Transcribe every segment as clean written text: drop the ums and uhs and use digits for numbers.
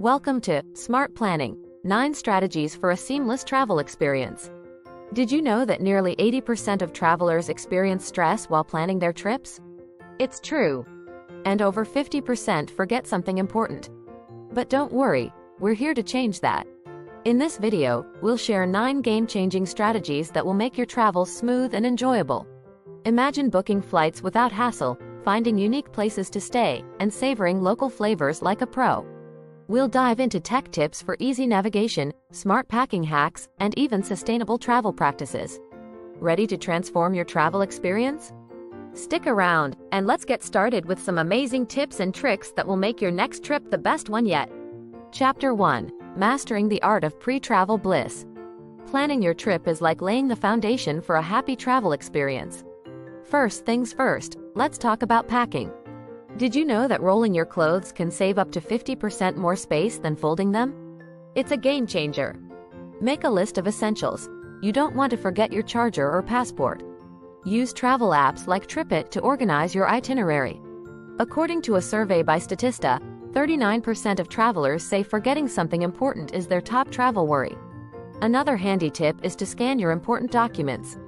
Welcome to Smart Planning, 9 Strategies for a Seamless Travel Experience. Did you know that nearly 80% of travelers experience stress while planning their trips? It's true. And over 50% forget something important. But don't worry, we're here to change that. In this video, we'll share 9 game-changing strategies that will make your travels smooth and enjoyable. Imagine booking flights without hassle, finding unique places to stay, and savoring local flavors like a pro. We'll dive into tech tips for easy navigation, smart packing hacks, and even sustainable travel practices. Ready to transform your travel experience? Stick around, and let's get started with some amazing tips and tricks that will make your next trip the best one yet. Chapter 1. Mastering the Art of Pre-Travel Bliss. Planning your trip is like laying the foundation for a happy travel experience. First things first, let's talk about packing. Did you know that rolling your clothes can save up to 50% more space than folding them? It's a game changer. Make a list of essentials. You don't want to forget your charger or passport. Use travel apps like TripIt to organize your itinerary. According to a survey by Statista, 39% of travelers say forgetting something important is their top travel worry. Another handy tip is to scan your important documents.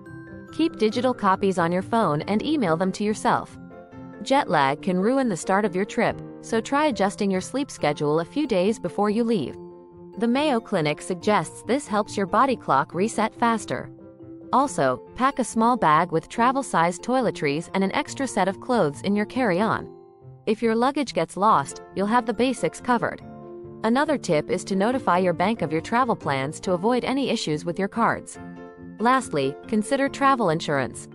Keep digital copies on your phone and email them to yourself. Jet lag can ruin the start of your trip, so try adjusting your sleep schedule a few days before you leave. The Mayo Clinic suggests this helps your body clock reset faster. Also, pack a small bag with travel-sized toiletries and an extra set of clothes in your carry-on. If your luggage gets lost, you'll have the basics covered. Another tip is to notify your bank of your travel plans to avoid any issues with your cards. Lastly, consider travel insurance.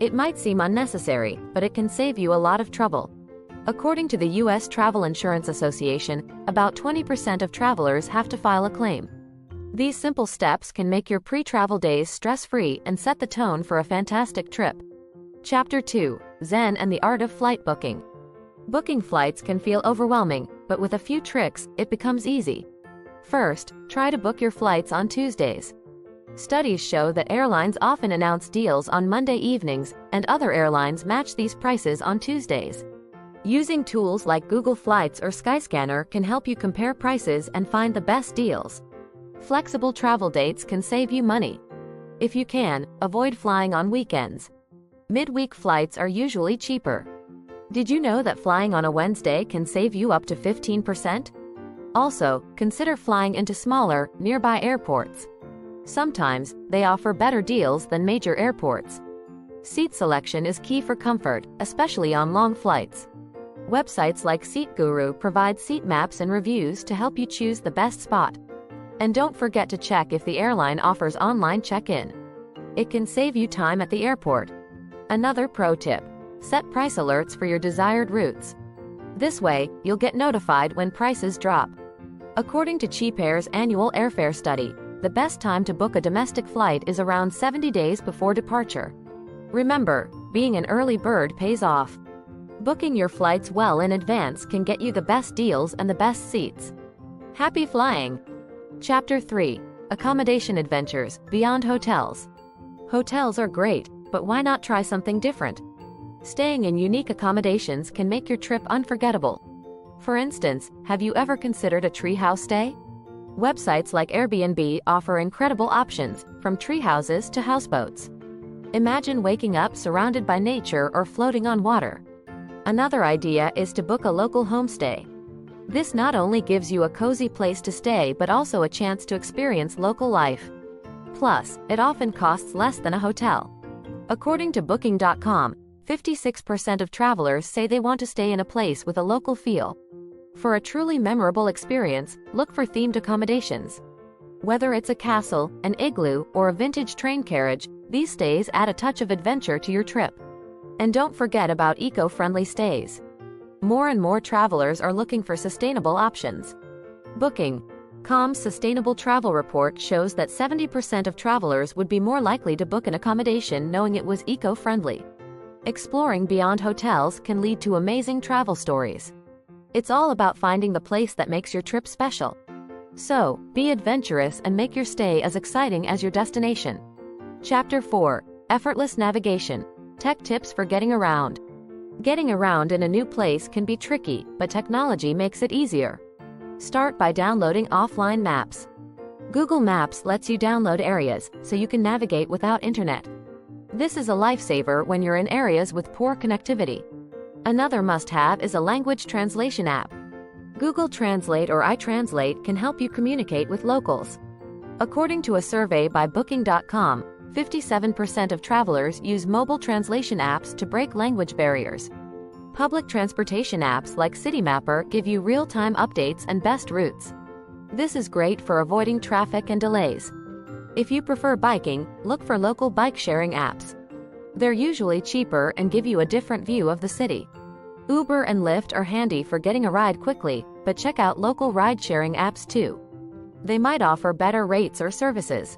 It might seem unnecessary, but it can save you a lot of trouble. According to the U.S. Travel Insurance Association, about 20% of travelers have to file a claim. These simple steps can make your pre-travel days stress-free and set the tone for a fantastic trip. Chapter 2. Zen and the Art of Flight Booking. Booking flights can feel overwhelming, but with a few tricks, it becomes easy. First, try to book your flights on Tuesdays. Studies show that airlines often announce deals on Monday evenings, and other airlines match these prices on Tuesdays. Using tools like Google Flights or Skyscanner can help you compare prices and find the best deals. Flexible travel dates can save you money. If you can, avoid flying on weekends. Midweek flights are usually cheaper. Did you know that flying on a Wednesday can save you up to 15%? Also, consider flying into smaller, nearby airports. Sometimes, they offer better deals than major airports. Seat selection is key for comfort, especially on long flights. Websites like Seat Guru provide seat maps and reviews to help you choose the best spot. And don't forget to check if the airline offers online check-in. It can save you time at the airport. Another pro tip: set price alerts for your desired routes. This way, you'll get notified when prices drop. According to CheapAir's annual airfare study, the best time to book a domestic flight is around 70 days before departure. Remember, being an early bird pays off. Booking your flights well in advance can get you the best deals and the best seats. Happy flying! Chapter 3. Accommodation Adventures, Beyond Hotels. Hotels are great, but why not try something different? Staying in unique accommodations can make your trip unforgettable. For instance, have you ever considered a treehouse stay? Websites like Airbnb offer incredible options, from tree houses to houseboats. Imagine waking up surrounded by nature or floating on water. Another idea is to book a local homestay. This not only gives you a cozy place to stay but also a chance to experience local life. Plus, it often costs less than a hotel. According to Booking.com, 56% of travelers say they want to stay in a place with a local feel. For a truly memorable experience, look for themed accommodations. Whether it's a castle, an igloo, or a vintage train carriage, these stays add a touch of adventure to your trip. And don't forget about eco-friendly stays. More and more travelers are looking for sustainable options. Booking.com's Sustainable Travel Report shows that 70% of travelers would be more likely to book an accommodation knowing it was eco-friendly. Exploring beyond hotels can lead to amazing travel stories. It's all about finding the place that makes your trip special. So, be adventurous and make your stay as exciting as your destination. Chapter 4. Effortless Navigation. Tech Tips for Getting Around. Getting around in a new place can be tricky, but technology makes it easier. Start by downloading offline maps. Google Maps lets you download areas so you can navigate without internet. This is a lifesaver when you're in areas with poor connectivity. Another must-have is a language translation app. Google Translate or iTranslate can help you communicate with locals. According to a survey by Booking.com, 57% of travelers use mobile translation apps to break language barriers. Public transportation apps like CityMapper give you real-time updates and best routes. This is great for avoiding traffic and delays. If you prefer biking, look for local bike-sharing apps. They're usually cheaper and give you a different view of the city. Uber and Lyft are handy for getting a ride quickly, but check out local ride-sharing apps too. They might offer better rates or services.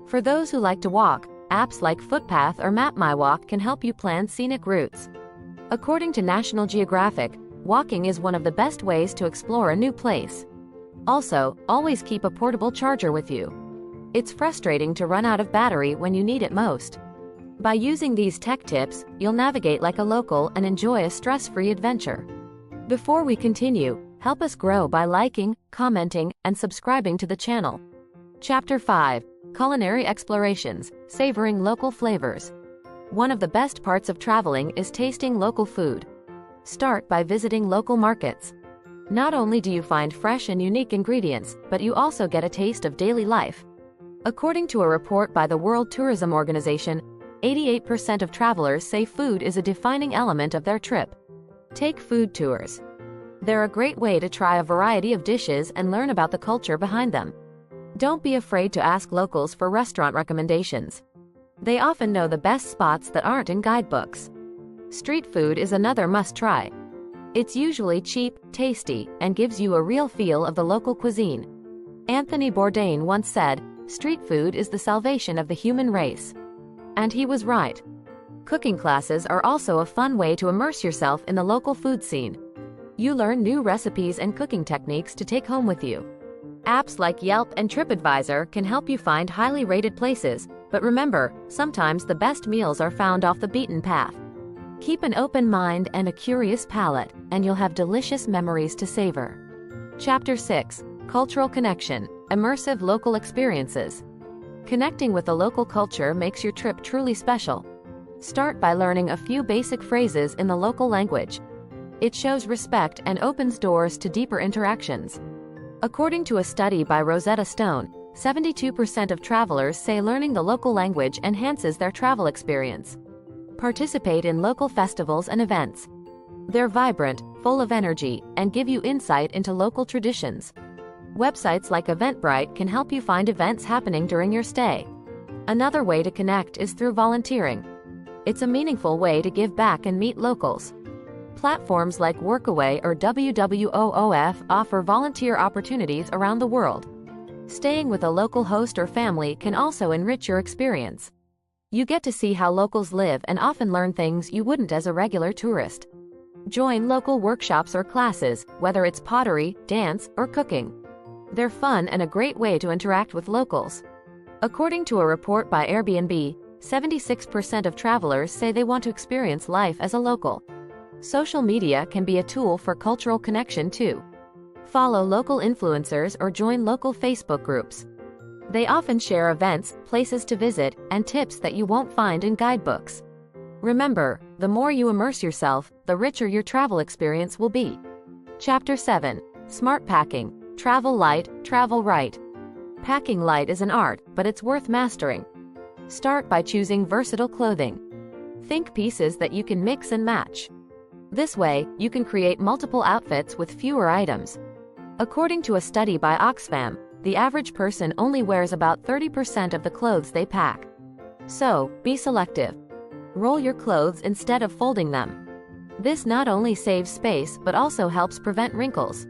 For those who like to walk, apps like Footpath or MapMyWalk can help you plan scenic routes. According to National Geographic, walking is one of the best ways to explore a new place. Also, always keep a portable charger with you. It's frustrating to run out of battery when you need it most. By using these tech tips, you'll navigate like a local and enjoy a stress-free adventure. Before we continue, help us grow by liking, commenting, and subscribing to the channel. Chapter 5. Culinary Explorations, Savoring Local Flavors. One of the best parts of traveling is tasting local food. Start by visiting local markets. Not only do you find fresh and unique ingredients, but you also get a taste of daily life. According to a report by the World Tourism Organization, 88% of travelers say food is a defining element of their trip. Take food tours. They're a great way to try a variety of dishes and learn about the culture behind them. Don't be afraid to ask locals for restaurant recommendations. They often know the best spots that aren't in guidebooks. Street food is another must-try. It's usually cheap, tasty, and gives you a real feel of the local cuisine. Anthony Bourdain once said, "Street food is the salvation of the human race." And he was right. Cooking classes are also a fun way to immerse yourself in the local food scene. You learn new recipes and cooking techniques to take home with you. Apps like Yelp and TripAdvisor can help you find highly rated places, but remember, sometimes the best meals are found off the beaten path. Keep an open mind and a curious palate, and you'll have delicious memories to savor. Chapter 6. Cultural Connection, Immersive Local Experiences. Connecting with the local culture makes your trip truly special. Start by learning a few basic phrases in the local language. It shows respect and opens doors to deeper interactions. According to a study by Rosetta Stone, 72% of travelers say learning the local language enhances their travel experience. Participate in local festivals and events. They're vibrant, full of energy, and give you insight into local traditions. Websites like Eventbrite can help you find events happening during your stay. Another way to connect is through volunteering. It's a meaningful way to give back and meet locals. Platforms like Workaway or WWOOF offer volunteer opportunities around the world. Staying with a local host or family can also enrich your experience. You get to see how locals live and often learn things you wouldn't as a regular tourist. Join local workshops or classes, whether it's pottery, dance, or cooking. They're fun and a great way to interact with locals. According to a report by Airbnb, 76% of travelers say they want to experience life as a local. Social media can be a tool for cultural connection too. Follow local influencers or join local Facebook groups. They often share events, places to visit, and tips that you won't find in guidebooks. Remember, the more you immerse yourself, the richer your travel experience will be. Chapter 7. Smart Packing. Travel light, travel right. Packing light is an art, but it's worth mastering. Start by choosing versatile clothing. Think pieces that you can mix and match. This way, you can create multiple outfits with fewer items. According to a study by Oxfam, the average person only wears about 30% of the clothes they pack. So, be selective. Roll your clothes instead of folding them. This not only saves space but also helps prevent wrinkles.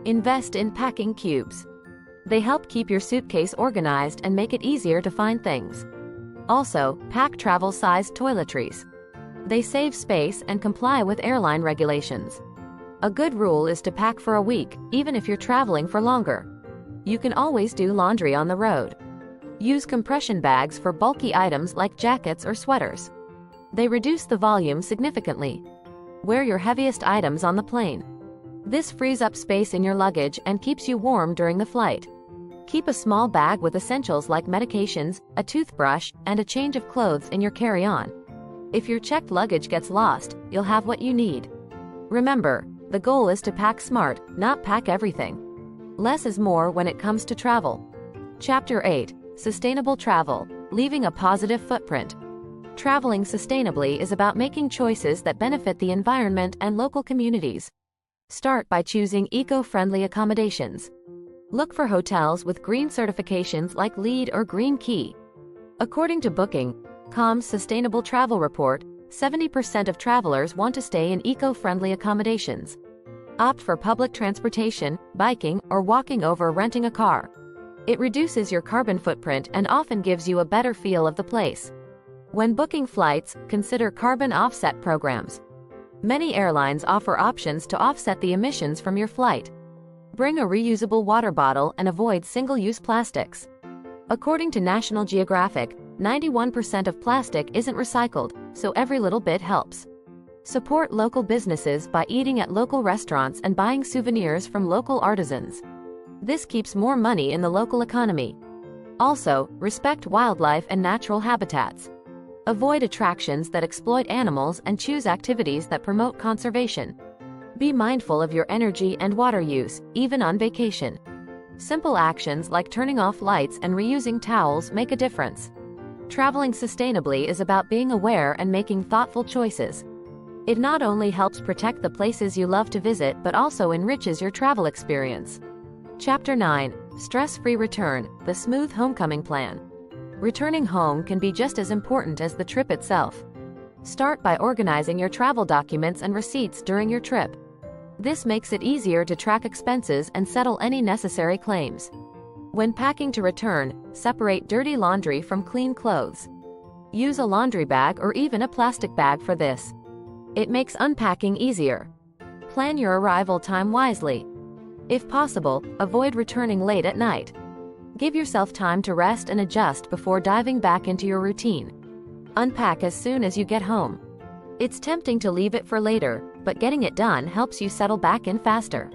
Invest in packing cubes. They help keep your suitcase organized and make it easier to find things. Also, pack travel-sized toiletries. They save space and comply with airline regulations. A good rule is to pack for a week, even if you're traveling for longer. You can always do laundry on the road. Use compression bags for bulky items like jackets or sweaters. They reduce the volume significantly. Wear your heaviest items on the plane. This frees up space in your luggage and keeps you warm during the flight. Keep a small bag with essentials like medications, a toothbrush, and a change of clothes in your carry-on. If your checked luggage gets lost, you'll have what you need. Remember, the goal is to pack smart, not pack everything. Less is more when it comes to travel. Chapter 8: Sustainable Travel, Leaving a Positive Footprint. Traveling sustainably is about making choices that benefit the environment and local communities. Start by choosing eco-friendly accommodations. Look for hotels with green certifications like LEED or Green Key. According to Booking.com's Sustainable Travel Report, 70% of travelers want to stay in eco-friendly accommodations. Opt for public transportation, biking, or walking over renting a car. It reduces your carbon footprint and often gives you a better feel of the place. When booking flights, consider carbon offset programs. Many airlines offer options to offset the emissions from your flight. Bring a reusable water bottle and avoid single-use plastics. According to National Geographic, 91% of plastic isn't recycled, so every little bit helps. Support local businesses by eating at local restaurants and buying souvenirs from local artisans. This keeps more money in the local economy. Also, respect wildlife and natural habitats. Avoid attractions that exploit animals and choose activities that promote conservation. Be mindful of your energy and water use, even on vacation. Simple actions like turning off lights and reusing towels make a difference. Traveling sustainably is about being aware and making thoughtful choices. It not only helps protect the places you love to visit but also enriches your travel experience. Chapter 9: Stress-Free Return, the Smooth Homecoming Plan. Returning home can be just as important as the trip itself. Start by organizing your travel documents and receipts during your trip. This makes it easier to track expenses and settle any necessary claims. When packing to return, separate dirty laundry from clean clothes. Use a laundry bag or even a plastic bag for this. It makes unpacking easier. Plan your arrival time wisely. If possible, avoid returning late at night. Give yourself time to rest and adjust before diving back into your routine. Unpack as soon as you get home. It's tempting to leave it for later, but getting it done helps you settle back in faster.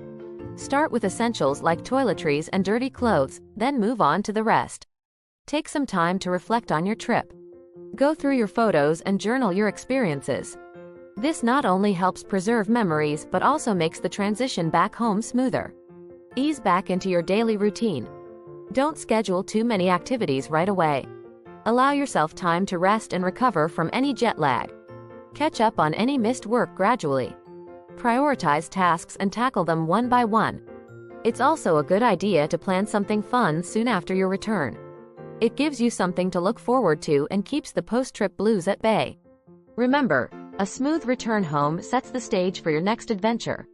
Start with essentials like toiletries and dirty clothes, then move on to the rest. Take some time to reflect on your trip. Go through your photos and journal your experiences. This not only helps preserve memories but also makes the transition back home smoother. Ease back into your daily routine. Don't schedule too many activities right away. Allow yourself time to rest and recover from any jet lag. Catch up on any missed work gradually. Prioritize tasks and tackle them one by one. It's also a good idea to plan something fun soon after your return. It gives you something to look forward to and keeps the post-trip blues at bay. Remember, a smooth return home sets the stage for your next adventure.